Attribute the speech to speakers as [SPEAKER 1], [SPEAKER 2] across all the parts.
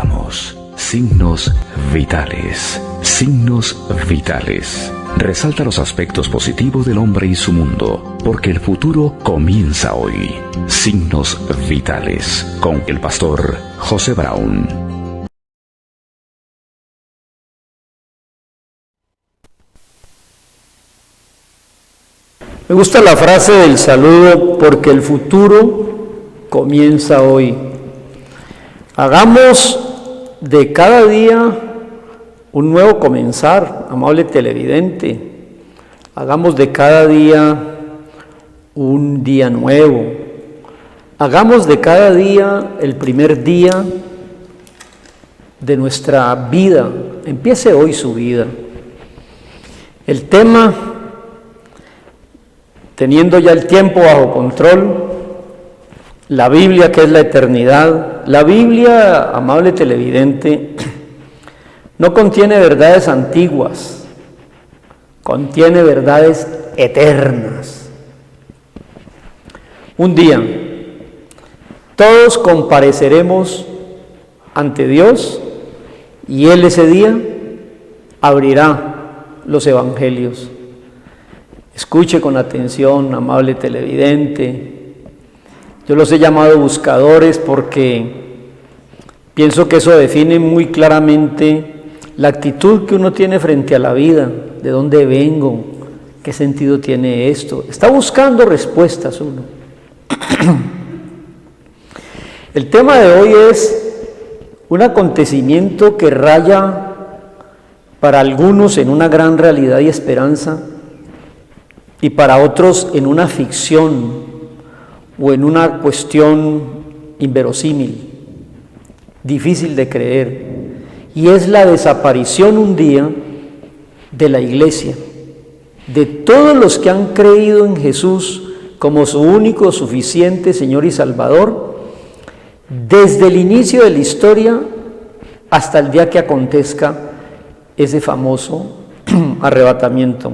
[SPEAKER 1] presentamos Signos Vitales. Signos Vitales. Resalta los aspectos positivos del hombre y su mundo, porque el futuro comienza hoy. Signos Vitales, con el pastor José Brown.
[SPEAKER 2] Me gusta la frase del saludo, porque el futuro comienza hoy. Hagamos de cada día un nuevo comenzar, amable televidente. Hagamos de cada día un día nuevo. Hagamos de cada día el primer día de nuestra vida. Empiece hoy su vida. El tema, teniendo ya el tiempo bajo control, la Biblia, que es la eternidad. La Biblia, amable televidente, no contiene verdades antiguas, contiene verdades eternas. Un día, todos compareceremos ante Dios y Él ese día abrirá los evangelios. Escuche con atención, amable televidente. Yo los he llamado buscadores porque pienso que eso define muy claramente la actitud que uno tiene frente a la vida. ¿De dónde vengo? ¿Qué sentido tiene esto? Está buscando respuestas uno. El tema de hoy es un acontecimiento que raya para algunos en una gran realidad y esperanza, y para otros en una ficción o en una cuestión inverosímil, difícil de creer, y es la desaparición un día de la iglesia, de todos los que han creído en Jesús como su único, suficiente Señor y Salvador, desde el inicio de la historia hasta el día que acontezca ese famoso arrebatamiento.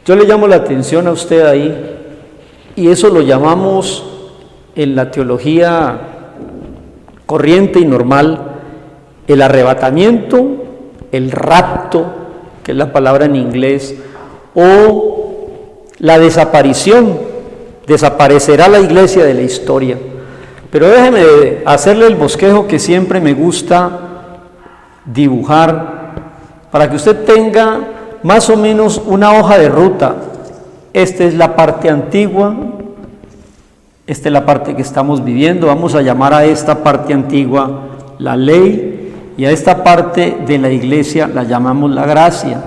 [SPEAKER 2] Yo le llamo la atención a usted ahí, y eso lo llamamos en la teología corriente y normal el arrebatamiento, el rapto, que es la palabra en inglés, o la desaparición. Desaparecerá la iglesia de la historia. Pero déjeme hacerle el bosquejo que siempre me gusta dibujar, para que usted tenga más o menos una hoja de ruta. Esta es la parte antigua, esta es la parte que estamos viviendo. Vamos a llamar a esta parte antigua la ley, y a esta parte de la iglesia la llamamos la gracia.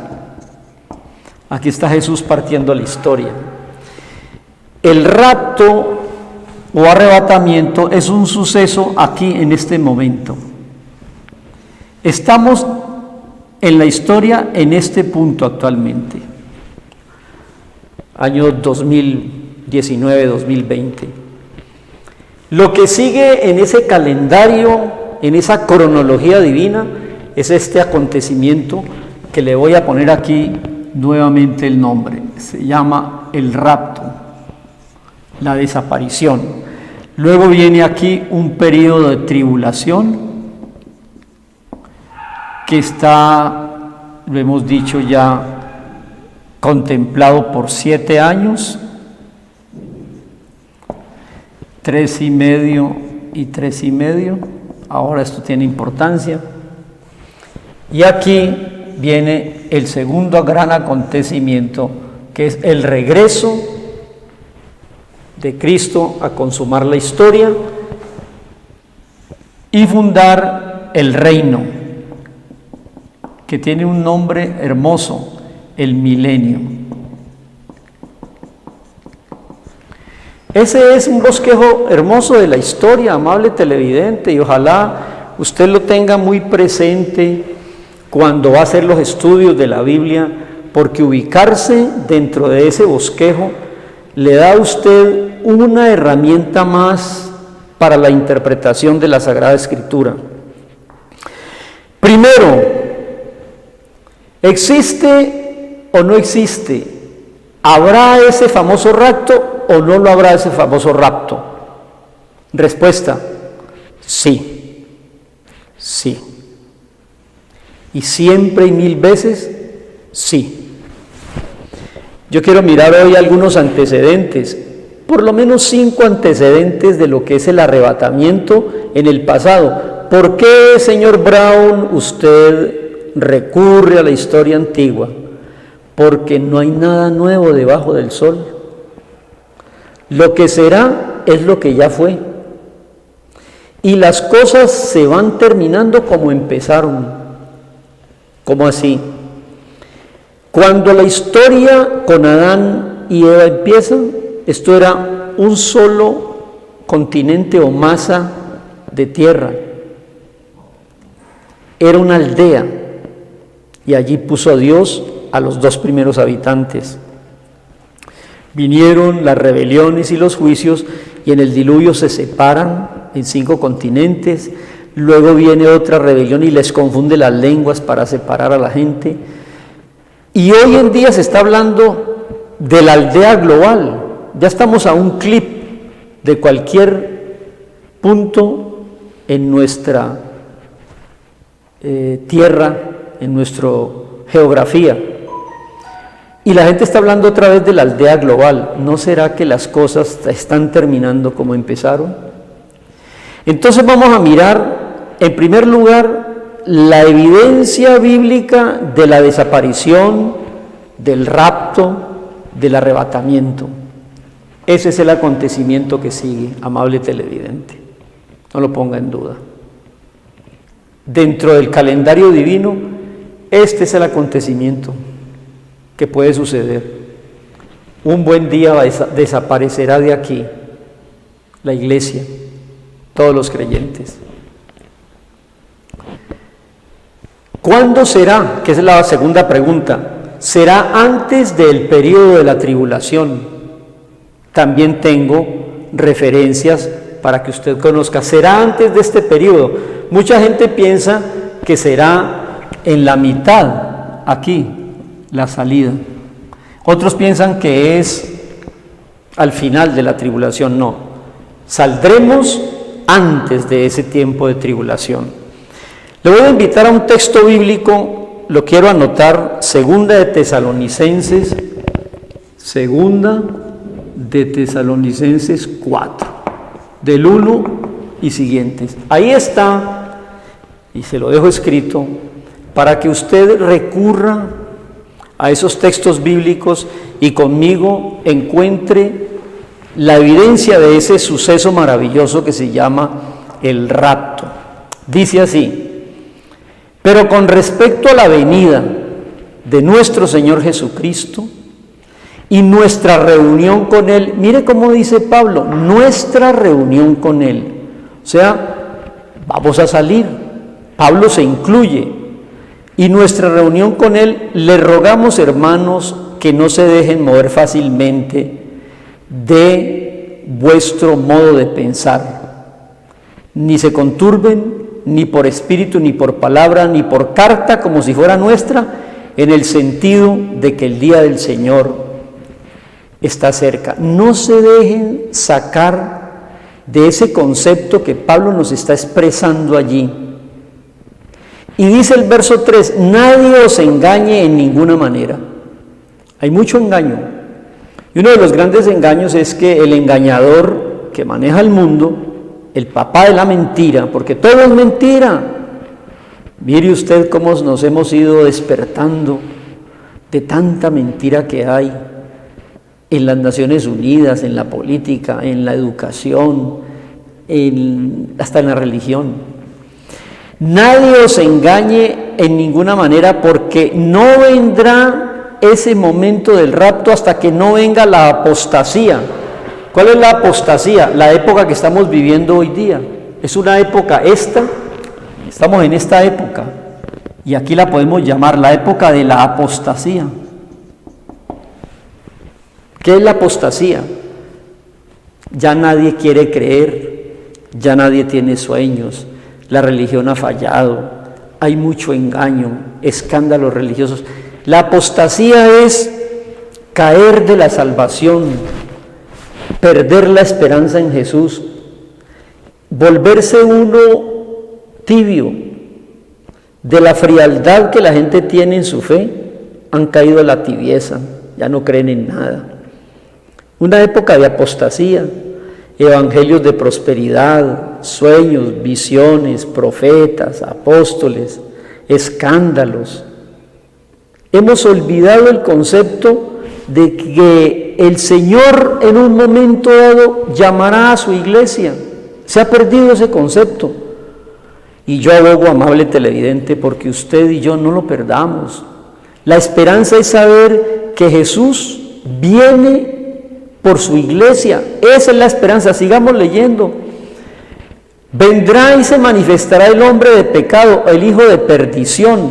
[SPEAKER 2] Aquí está Jesús partiendo la historia. El rapto o arrebatamiento es un suceso aquí en este momento. Estamos en la historia en este punto actualmente, año 2019-2020. Lo que sigue en ese calendario, en esa cronología divina, es este acontecimiento que le voy a poner aquí nuevamente el nombre. Se llama el rapto, la desaparición. Luego viene aquí un periodo de tribulación que está, lo hemos dicho ya, contemplado por 7 años, 3,5 y 3,5. Ahora esto tiene importancia. Y aquí viene el segundo gran acontecimiento, que es el regreso de Cristo a consumar la historia y fundar el reino, que tiene un nombre hermoso, el milenio. Ese es un bosquejo hermoso de la historia, amable televidente, y ojalá usted lo tenga muy presente cuando va a hacer los estudios de la Biblia, porque ubicarse dentro de ese bosquejo le da a usted una herramienta más para la interpretación de la Sagrada Escritura. Primero, ¿existe o no existe? ¿Habrá ese famoso rapto o no lo habrá ese famoso rapto? Respuesta, sí. Sí. Y siempre y mil veces, sí. Yo quiero mirar hoy algunos antecedentes, por lo menos 5 antecedentes de lo que es el arrebatamiento en el pasado. ¿Por qué, señor Brown, usted recurre a la historia antigua? Porque no hay nada nuevo debajo del sol. Lo que será es lo que ya fue. Y las cosas se van terminando como empezaron. ¿Cómo así? Cuando la historia con Adán y Eva empieza, esto era un solo continente o masa de tierra. Era una aldea y allí puso Dios a los 2 primeros habitantes. Vinieron las rebeliones y los juicios y en el diluvio se separan en 5 continentes. Luego viene otra rebelión y les confunde las lenguas para separar a la gente. Y hoy en día se está hablando de la aldea global. Ya estamos a un clip de cualquier punto en nuestra tierra, en nuestra geografía. Y la gente está hablando otra vez de la aldea global. ¿No será que las cosas están terminando como empezaron? Entonces vamos a mirar, en primer lugar, la evidencia bíblica de la desaparición, del rapto, del arrebatamiento. Ese es el acontecimiento que sigue, amable televidente. No lo ponga en duda. Dentro del calendario divino, este es el acontecimiento que puede suceder. Un buen día desaparecerá de aquí la iglesia, todos los creyentes. ¿Cuándo será? Que es la segunda pregunta. ¿Será antes del periodo de la tribulación? También tengo referencias para que usted conozca. ¿Será antes de este periodo? Mucha gente piensa que será en la mitad, aquí, la salida. Otros piensan que es al final de la tribulación. No, saldremos antes de ese tiempo de tribulación. Le voy a invitar a un texto bíblico, lo quiero anotar, Segunda de Tesalonicenses 4, del 1 y siguientes. Ahí está, y se lo dejo escrito, para que usted recurra a esos textos bíblicos y conmigo encuentre la evidencia de ese suceso maravilloso que se llama el rapto. Dice así: pero con respecto a la venida de nuestro Señor Jesucristo y nuestra reunión con Él, mire cómo dice Pablo, nuestra reunión con Él. O sea, vamos a salir, Pablo se incluye, y nuestra reunión con Él, le rogamos, hermanos, que no se dejen mover fácilmente de vuestro modo de pensar, ni se conturben, ni por espíritu, ni por palabra, ni por carta, como si fuera nuestra, en el sentido de que el día del Señor está cerca. No se dejen sacar de ese concepto que Pablo nos está expresando allí. Y dice el verso 3, nadie os engañe en ninguna manera. Hay mucho engaño. Y uno de los grandes engaños es que el engañador que maneja el mundo, el papá de la mentira, porque todo es mentira. Mire usted cómo nos hemos ido despertando de tanta mentira que hay en las Naciones Unidas, en la política, en la educación, hasta en la religión. Nadie os engañe en ninguna manera, porque no vendrá ese momento del rapto hasta que no venga la apostasía. ¿Cuál es la apostasía? La época que estamos viviendo hoy día. Es una época estamos en esta época, y aquí la podemos llamar la época de la apostasía. ¿Qué es la apostasía? Ya nadie quiere creer, ya nadie tiene sueños, la religión ha fallado, hay mucho engaño, escándalos religiosos. La apostasía es caer de la salvación, perder la esperanza en Jesús, volverse uno tibio, de la frialdad que la gente tiene en su fe, han caído a la tibieza, ya no creen en nada. Una época de apostasía, evangelios de prosperidad, sueños, visiones, profetas, apóstoles, escándalos. Hemos olvidado el concepto de que el Señor en un momento dado llamará a su iglesia. Se ha perdido ese concepto. Y yo abogo, amable televidente, porque usted y yo no lo perdamos. La esperanza es saber que Jesús viene por su iglesia. Esa es la esperanza. Sigamos leyendo. Vendrá y se manifestará el hombre de pecado, el hijo de perdición.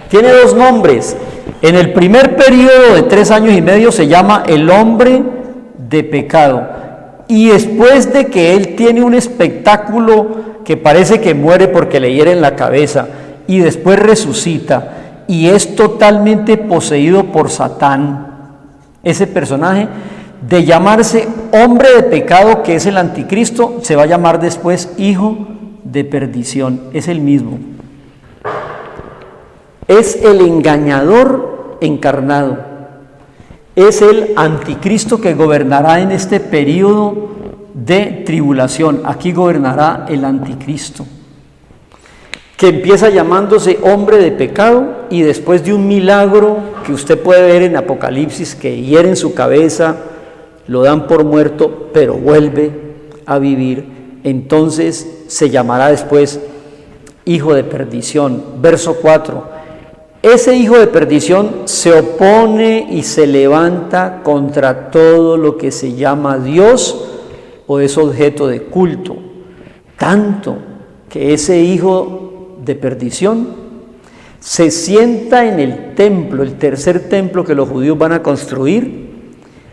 [SPEAKER 2] Tiene dos nombres. En el primer periodo de 3 años y medio se llama el hombre de pecado. Y después de que él tiene un espectáculo que parece que muere porque le hieren la cabeza y después resucita y es totalmente poseído por Satán, ese personaje, de llamarse hombre de pecado, que es el anticristo, se va a llamar después hijo de perdición. Es el mismo. Es el engañador encarnado. Es el anticristo que gobernará en este periodo de tribulación. Aquí gobernará el anticristo, que empieza llamándose hombre de pecado y después de un milagro que usted puede ver en Apocalipsis, que hieren su cabeza, lo dan por muerto, pero vuelve a vivir, entonces se llamará después hijo de perdición. Verso 4, ese hijo de perdición se opone y se levanta contra todo lo que se llama Dios o es objeto de culto, tanto que ese hijo de perdición se sienta en el templo, el tercer templo que los judíos van a construir,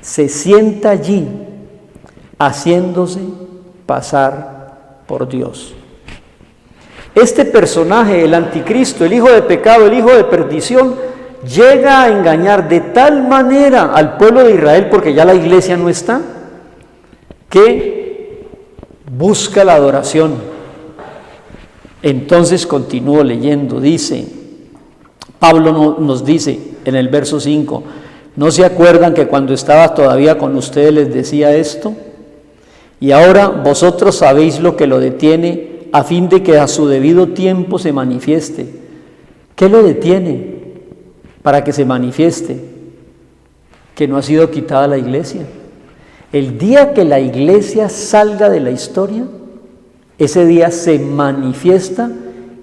[SPEAKER 2] se sienta allí haciéndose pasar por Dios. Este personaje, el anticristo, el hijo de pecado, el hijo de perdición, llega a engañar de tal manera al pueblo de Israel, porque ya la iglesia no está, que busca la adoración. Entonces continúo leyendo, dice, Pablo nos dice en el verso 5, ¿no se acuerdan que cuando estaba todavía con ustedes les decía esto? Y ahora vosotros sabéis lo que lo detiene, a fin de que a su debido tiempo se manifieste. ¿Qué lo detiene para que se manifieste? Que no ha sido quitada la iglesia. El día que la iglesia salga de la historia, ese día se manifiesta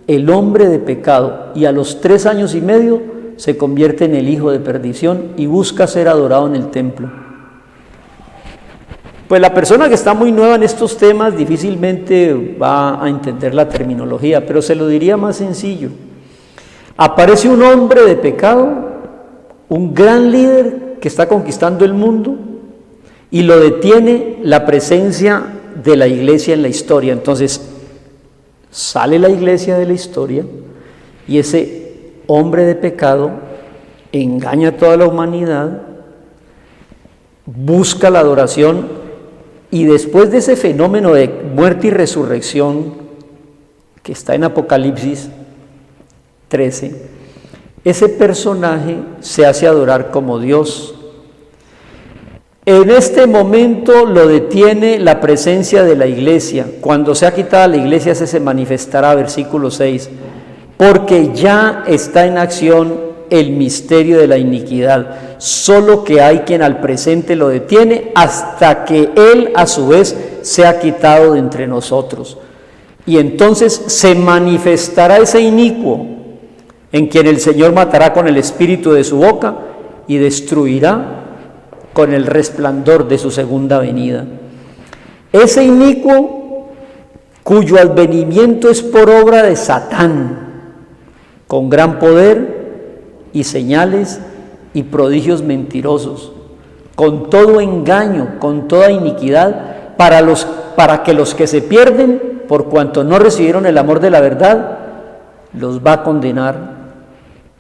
[SPEAKER 2] el hombre de pecado y a los 3 años y medio se convierte en el hijo de perdición y busca ser adorado en el templo. Pues la persona que está muy nueva en estos temas difícilmente va a entender la terminología, pero se lo diría más sencillo. Aparece un hombre de pecado, un gran líder que está conquistando el mundo y lo detiene la presencia de la iglesia en la historia. Entonces sale la iglesia de la historia y ese hombre de pecado engaña a toda la humanidad, busca la adoración. Y después de ese fenómeno de muerte y resurrección que está en Apocalipsis 13, ese personaje se hace adorar como Dios. En este momento lo detiene la presencia de la iglesia. Cuando sea quitada la iglesia se manifestará, versículo 6, porque ya está en acción el misterio de la iniquidad, solo que hay quien al presente lo detiene hasta que él a su vez sea quitado de entre nosotros. Y entonces se manifestará ese inicuo, en quien el Señor matará con el espíritu de su boca y destruirá con el resplandor de su segunda venida. Ese inicuo cuyo advenimiento es por obra de Satán, con gran poder y señales y prodigios mentirosos, con todo engaño, con toda iniquidad, para que los que se pierden, por cuanto no recibieron el amor de la verdad, los va a condenar.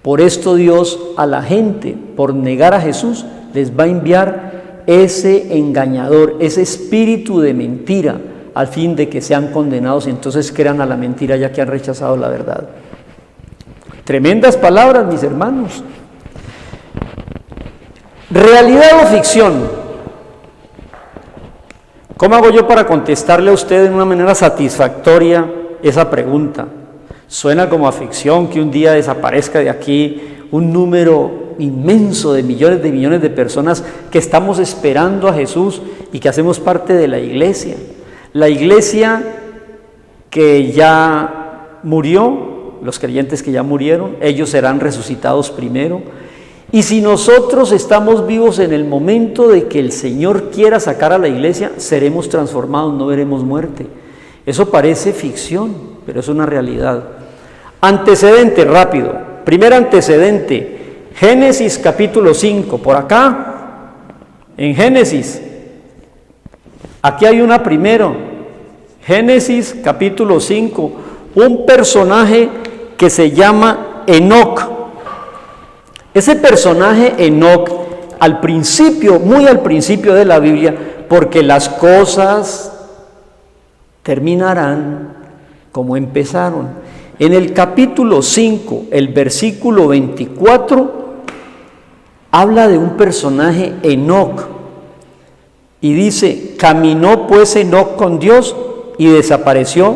[SPEAKER 2] Por esto Dios a la gente, por negar a Jesús, les va a enviar ese engañador, ese espíritu de mentira, al fin de que sean condenados y entonces crean a la mentira ya que han rechazado la verdad. Tremendas palabras, mis hermanos. ¿Realidad o ficción? ¿Cómo hago yo para contestarle a usted de una manera satisfactoria esa pregunta? Suena como a ficción que un día desaparezca de aquí un número inmenso de millones de personas que estamos esperando a Jesús y que hacemos parte de la iglesia. La iglesia que ya murió, los creyentes que ya murieron, ellos serán resucitados primero. Y si nosotros estamos vivos en el momento de que el Señor quiera sacar a la iglesia, seremos transformados, no veremos muerte. Eso parece ficción, pero es una realidad. Antecedente rápido. Primer antecedente, Génesis capítulo 5. Por acá, en Génesis, aquí hay una primero. Génesis capítulo 5, un personaje que se llama Enoc. Ese personaje Enoc, al principio, muy al principio de la Biblia, porque las cosas terminarán como empezaron. En el capítulo 5, el versículo 24, habla de un personaje Enoc y dice: caminó pues Enoc con Dios y desapareció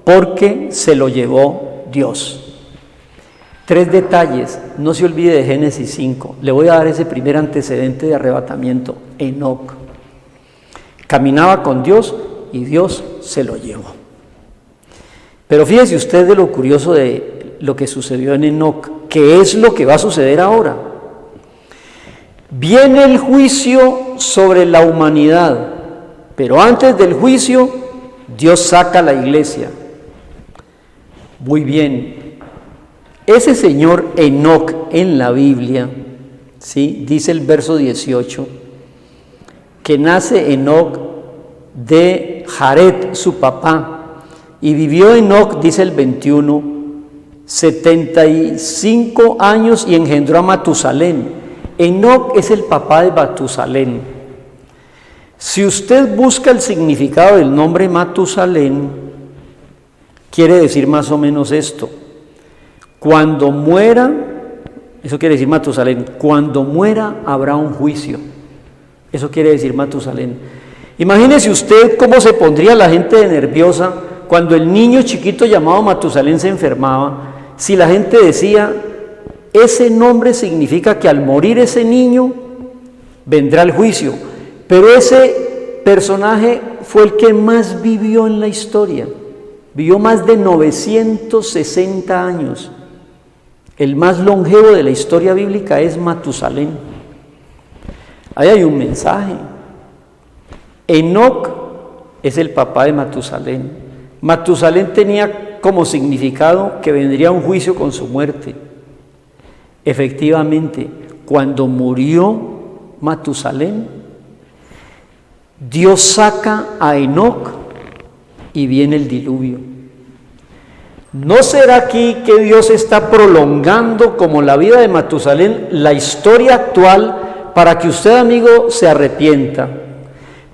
[SPEAKER 2] porque se lo llevó Dios. 3 detalles, no se olvide de Génesis 5. Le voy a dar ese primer antecedente de arrebatamiento. Enoc caminaba con Dios y Dios se lo llevó. Pero fíjese usted de lo curioso de lo que sucedió en Enoc, que es lo que va a suceder ahora. Viene el juicio sobre la humanidad, pero antes del juicio, Dios saca a la iglesia. Muy bien. Ese señor Enoc en la Biblia, ¿sí? Dice el verso 18, que nace Enoc de Jared, su papá, y vivió Enoc, dice el 21, 75 años y engendró a Matusalén. Enoc es el papá de Matusalén. Si usted busca el significado del nombre Matusalén, quiere decir más o menos esto: cuando muera, eso quiere decir Matusalén, cuando muera habrá un juicio. Eso quiere decir Matusalén. Imagínese usted cómo se pondría la gente de nerviosa cuando el niño chiquito llamado Matusalén se enfermaba, si la gente decía: ese nombre significa que al morir ese niño vendrá el juicio. Pero ese personaje fue el que más vivió en la historia, vivió más de 960 años. El más longevo de la historia bíblica es Matusalén. Ahí hay un mensaje. Enoc es el papá de Matusalén. Matusalén tenía como significado que vendría un juicio con su muerte. Efectivamente, cuando murió Matusalén, Dios saca a Enoc y viene el diluvio. ¿No será aquí que Dios está prolongando, como la vida de Matusalén, la historia actual para que usted, amigo, se arrepienta?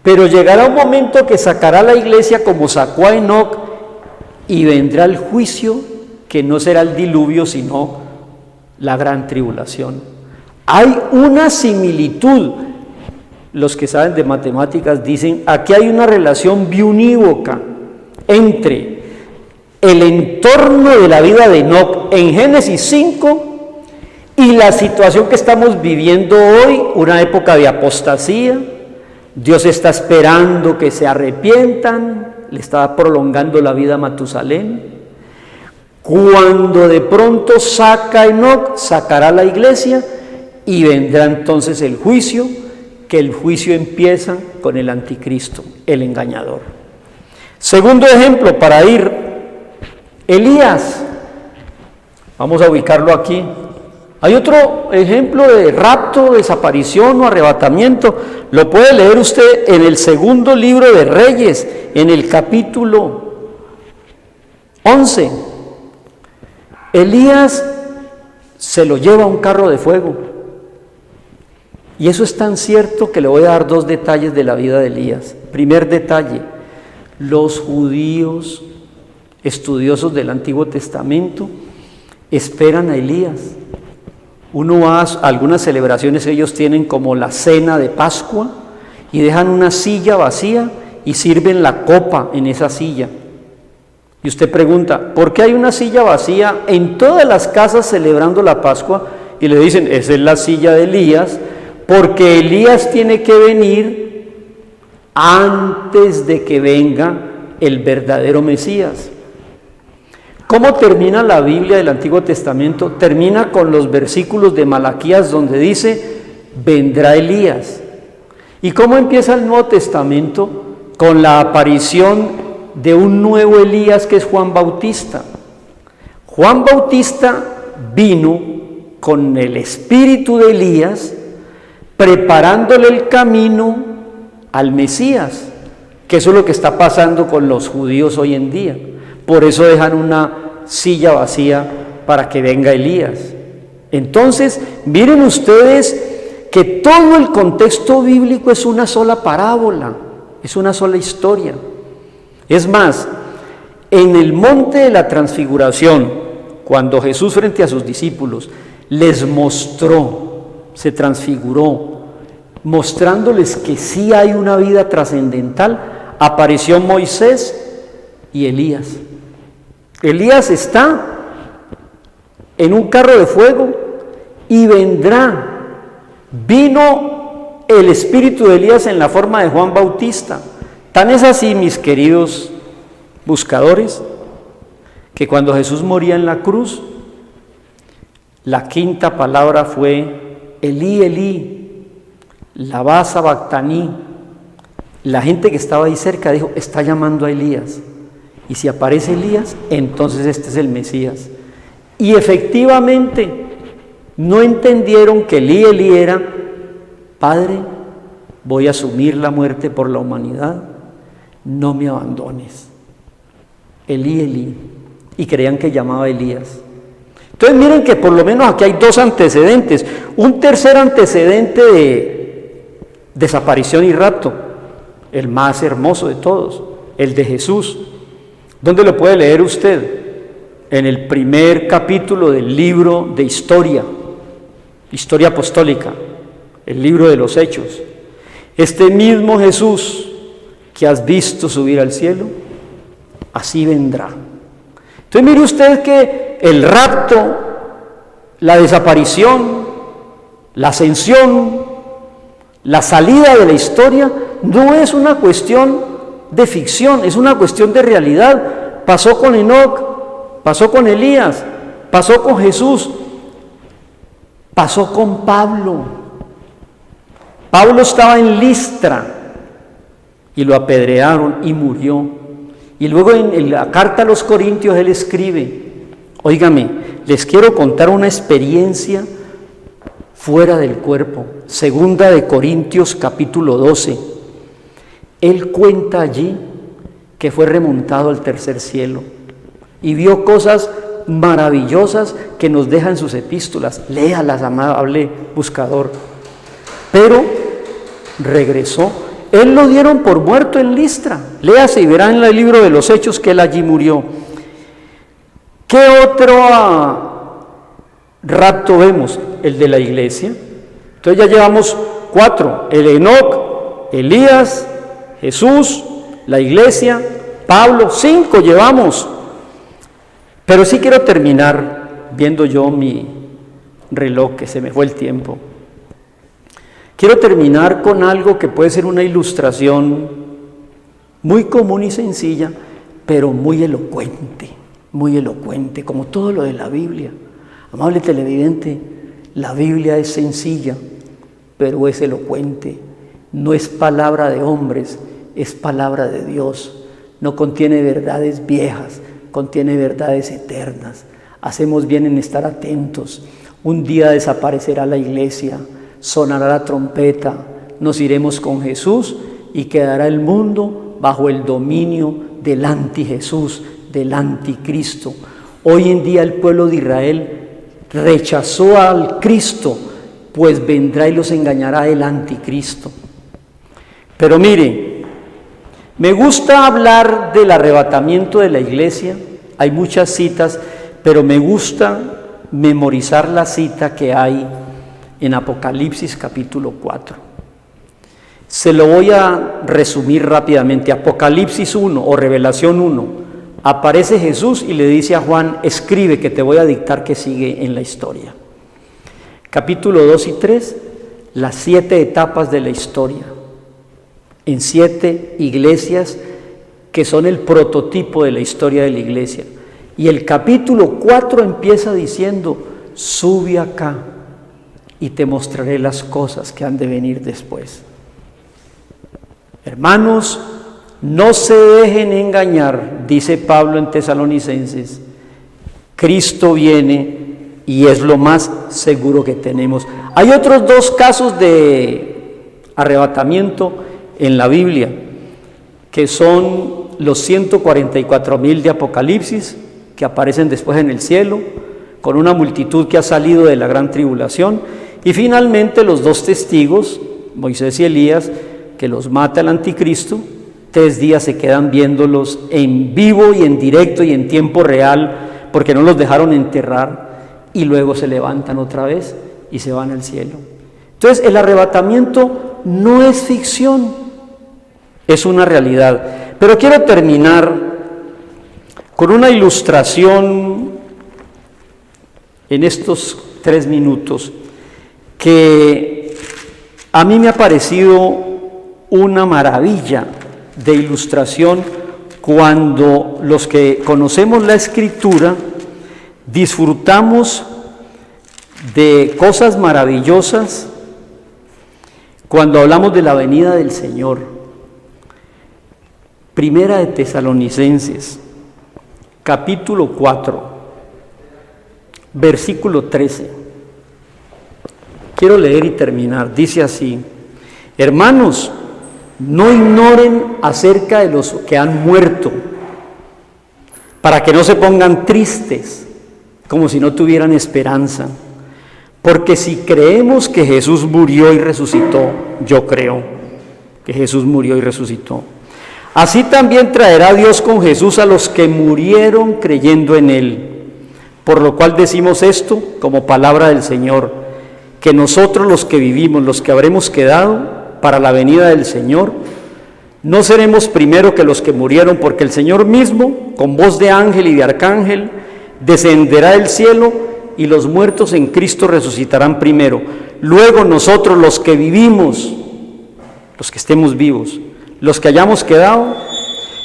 [SPEAKER 2] Pero llegará un momento que sacará a la iglesia como sacó a Enoc y vendrá el juicio, que no será el diluvio sino la gran tribulación. Hay una similitud. Los que saben de matemáticas dicen: aquí hay una relación biunívoca entre el entorno de la vida de Enoc en Génesis 5 y la situación que estamos viviendo hoy, una época de apostasía. Dios está esperando que se arrepientan, le está prolongando la vida a Matusalén. Cuando de pronto saca a Enoc, sacará a la iglesia y vendrá entonces el juicio, que el juicio empieza con el anticristo, el engañador. Segundo ejemplo para ir: Elías. Vamos a ubicarlo aquí. Hay otro ejemplo de rapto, desaparición o arrebatamiento. Lo puede leer usted en el segundo libro de Reyes, en el capítulo 11. Elías se lo lleva a un carro de fuego. Y eso es tan cierto que le voy a dar 2 detalles de la vida de Elías. Primer detalle: los judíos estudiosos del Antiguo Testamento esperan a Elías. Uno va a algunas celebraciones, ellos tienen como la cena de Pascua y dejan una silla vacía y sirven la copa en esa silla. Y usted pregunta, ¿por qué hay una silla vacía en todas las casas celebrando la Pascua? Y le dicen, esa es la silla de Elías, porque Elías tiene que venir antes de que venga el verdadero Mesías. ¿Cómo termina la Biblia del Antiguo Testamento? Termina con los versículos de Malaquías donde dice, vendrá Elías. ¿Y cómo empieza el Nuevo Testamento? Con la aparición de un nuevo Elías que es Juan Bautista. Juan Bautista vino con el espíritu de Elías, preparándole el camino al Mesías, que eso es lo que está pasando con los judíos hoy en día. Por eso dejan una silla vacía para que venga Elías. Entonces, miren ustedes que todo el contexto bíblico es una sola parábola, es una sola historia. Es más, en el monte de la transfiguración, cuando Jesús frente a sus discípulos les mostró, se transfiguró, mostrándoles que sí hay una vida trascendental, apareció Moisés y Elías. Elías está en un carro de fuego y vino el espíritu de Elías en la forma de Juan Bautista. Tan es así, mis queridos buscadores, que cuando Jesús moría en la cruz, la quinta palabra fue Elí, Elí, lama sabactaní. La gente que estaba ahí cerca dijo, está llamando a Elías. Y si aparece Elías, entonces este es el Mesías. Y efectivamente, no entendieron que Elí, Elí era, Padre, voy a asumir la muerte por la humanidad, no me abandones. Elí, Elí. Y creían que llamaba a Elías. Entonces miren que por lo menos aquí hay dos antecedentes. Un tercer antecedente de desaparición y rapto, el más hermoso de todos, el de Jesús. ¿Dónde lo puede leer usted? En el primer capítulo del libro de historia apostólica, el libro de los Hechos. Este mismo Jesús que has visto subir al cielo, así vendrá. Entonces mire usted que el rapto, la desaparición, la ascensión, la salida de la historia, no es una cuestión de ficción, es una cuestión de realidad. Pasó con Enoc, pasó con Elías, pasó con Jesús, pasó con Pablo. Pablo estaba en Listra y lo apedrearon y murió. Y luego en la carta a los Corintios él escribe, óigame, les quiero contar una experiencia fuera del cuerpo. Segunda de Corintios capítulo 12. Él cuenta allí que fue remontado al tercer cielo y vio cosas maravillosas que nos dejan sus epístolas. Léalas, amable buscador. Pero regresó. Él lo dieron por muerto en Listra. Léase y verán en el libro de los Hechos que él allí murió. ¿Qué otro rapto vemos? El de la iglesia. Entonces ya llevamos 4. El Enoc, Elías, Jesús, la iglesia, Pablo. 5 llevamos. Pero sí quiero terminar viendo yo mi reloj, que se me fue el tiempo. Quiero terminar con algo que puede ser una ilustración muy común y sencilla, pero muy elocuente, como todo lo de la Biblia. Amable televidente, la Biblia es sencilla, pero es elocuente. No es palabra de hombres, es palabra de Dios. No contiene verdades viejas, contiene verdades eternas. Hacemos bien en estar atentos. Un día desaparecerá la iglesia, sonará la trompeta, nos iremos con Jesús y quedará el mundo bajo el dominio del anti-Jesús, del anticristo. Hoy en día el pueblo de Israel rechazó al Cristo, pues vendrá y los engañará el anticristo. Pero mire, me gusta hablar del arrebatamiento de la iglesia, hay muchas citas, pero me gusta memorizar la cita que hay en Apocalipsis capítulo 4. Se lo voy a resumir rápidamente. Apocalipsis 1 o Revelación 1, aparece Jesús y le dice a Juan: escribe que te voy a dictar qué sigue en la historia. Capítulo 2 y 3, las 7 etapas de la historia, en 7 iglesias que son el prototipo de la historia de la iglesia. Y el capítulo 4 empieza diciendo: sube acá y te mostraré las cosas que han de venir después. Hermanos, no se dejen engañar, dice Pablo en Tesalonicenses. Cristo viene y es lo más seguro que tenemos. Hay otros 2 casos de arrebatamiento en la Biblia, que son los 144,000 de Apocalipsis, que aparecen después en el cielo, con una multitud que ha salido de la gran tribulación, y finalmente los 2 testigos, Moisés y Elías, que los mata el anticristo. 3 días se quedan viéndolos en vivo y en directo y en tiempo real, porque no los dejaron enterrar, y luego se levantan otra vez y se van al cielo. Entonces el arrebatamiento no es ficción, es una realidad. Pero quiero terminar con una ilustración en estos 3 minutos que a mí me ha parecido una maravilla de ilustración cuando los que conocemos la Escritura disfrutamos de cosas maravillosas cuando hablamos de la venida del Señor. Primera de Tesalonicenses, capítulo 4, versículo 13. Quiero leer y terminar. Dice así: hermanos, no ignoren acerca de los que han muerto, para que no se pongan tristes, como si no tuvieran esperanza. Porque si creemos que Jesús murió y resucitó, yo creo que Jesús murió y resucitó, así también traerá Dios con Jesús a los que murieron creyendo en Él. Por lo cual decimos esto como palabra del Señor, que nosotros los que vivimos, los que habremos quedado para la venida del Señor, no seremos primero que los que murieron, porque el Señor mismo, con voz de ángel y de arcángel, descenderá del cielo, y los muertos en Cristo resucitarán primero. Luego nosotros los que vivimos, los que estemos vivos, los que hayamos quedado,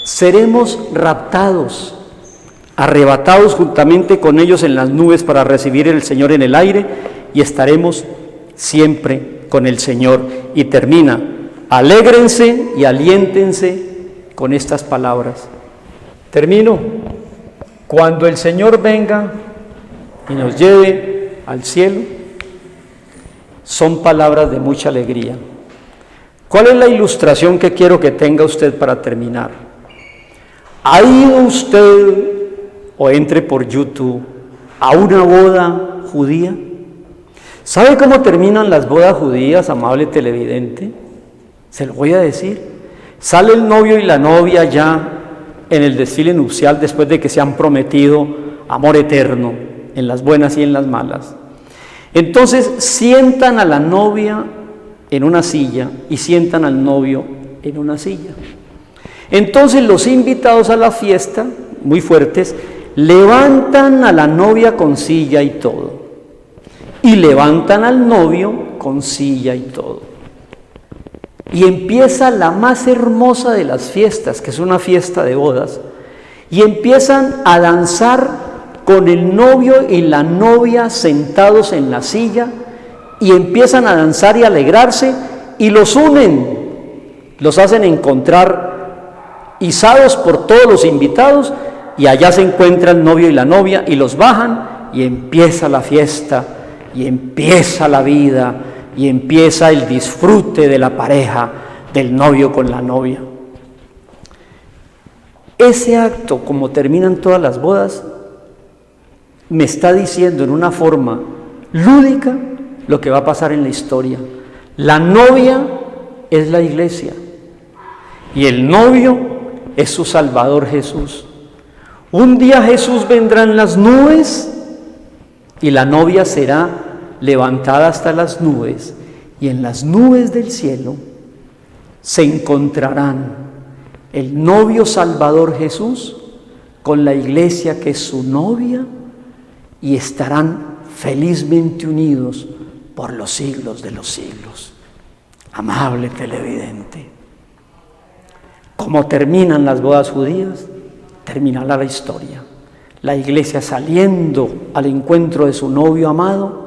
[SPEAKER 2] seremos raptados, arrebatados juntamente con ellos en las nubes para recibir al Señor en el aire, y estaremos siempre con el Señor. Y termina: alégrense y aliéntense con estas palabras. Termino. Cuando el Señor venga y nos lleve al cielo, son palabras de mucha alegría. ¿Cuál es la ilustración que quiero que tenga usted para terminar? ¿Ha ido usted o entre por YouTube a una boda judía? ¿Sabe cómo terminan las bodas judías, amable televidente? Se lo voy a decir. Sale el novio y la novia ya en el desfile nupcial después de que se han prometido amor eterno, en las buenas y en las malas. Entonces sientan a la novia en una silla y sientan al novio en una silla. Entonces los invitados a la fiesta, muy fuertes, levantan a la novia con silla y todo, y levantan al novio con silla y todo. Y empieza la más hermosa de las fiestas, que es una fiesta de bodas, y empiezan a danzar con el novio y la novia sentados en la silla, y empiezan a danzar y alegrarse, y los unen, los hacen encontrar izados por todos los invitados, y allá se encuentra el novio y la novia, y los bajan, y empieza la fiesta, y empieza la vida, y empieza el disfrute de la pareja, del novio con la novia. Ese acto, como terminan todas las bodas, me está diciendo en una forma lúdica lo que va a pasar en la historia. La novia es la iglesia y el novio es su Salvador Jesús. Un día Jesús vendrá en las nubes y la novia será levantada hasta las nubes, y en las nubes del cielo se encontrarán el novio Salvador Jesús con la iglesia que es su novia, y estarán felizmente unidos por los siglos de los siglos. Amable televidente, como terminan las bodas judías, terminará la historia. La iglesia saliendo al encuentro de su novio amado,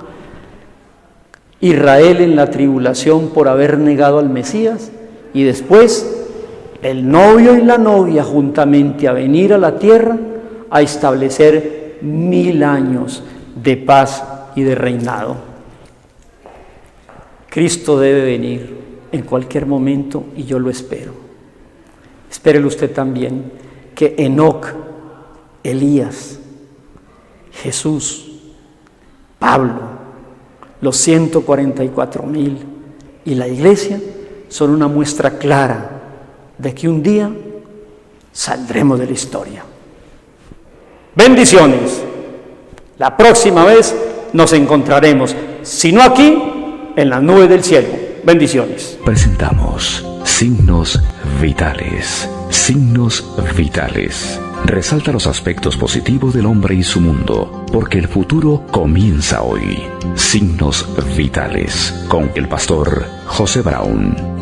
[SPEAKER 2] Israel en la tribulación por haber negado al Mesías, y después el novio y la novia juntamente a venir a la tierra a establecer 1000 años de paz y de reinado. Cristo debe venir en cualquier momento y yo lo espero. Espérelo usted también, que Enoc, Elías, Jesús, Pablo, los 144,000 y la iglesia son una muestra clara de que un día saldremos de la historia. Bendiciones. La próxima vez nos encontraremos, si no aquí, en las nubes del cielo. Bendiciones.
[SPEAKER 1] Presentamos Signos Vitales. Signos Vitales. Resalta los aspectos positivos del hombre y su mundo, porque el futuro comienza hoy. Signos Vitales, con el pastor José Brown.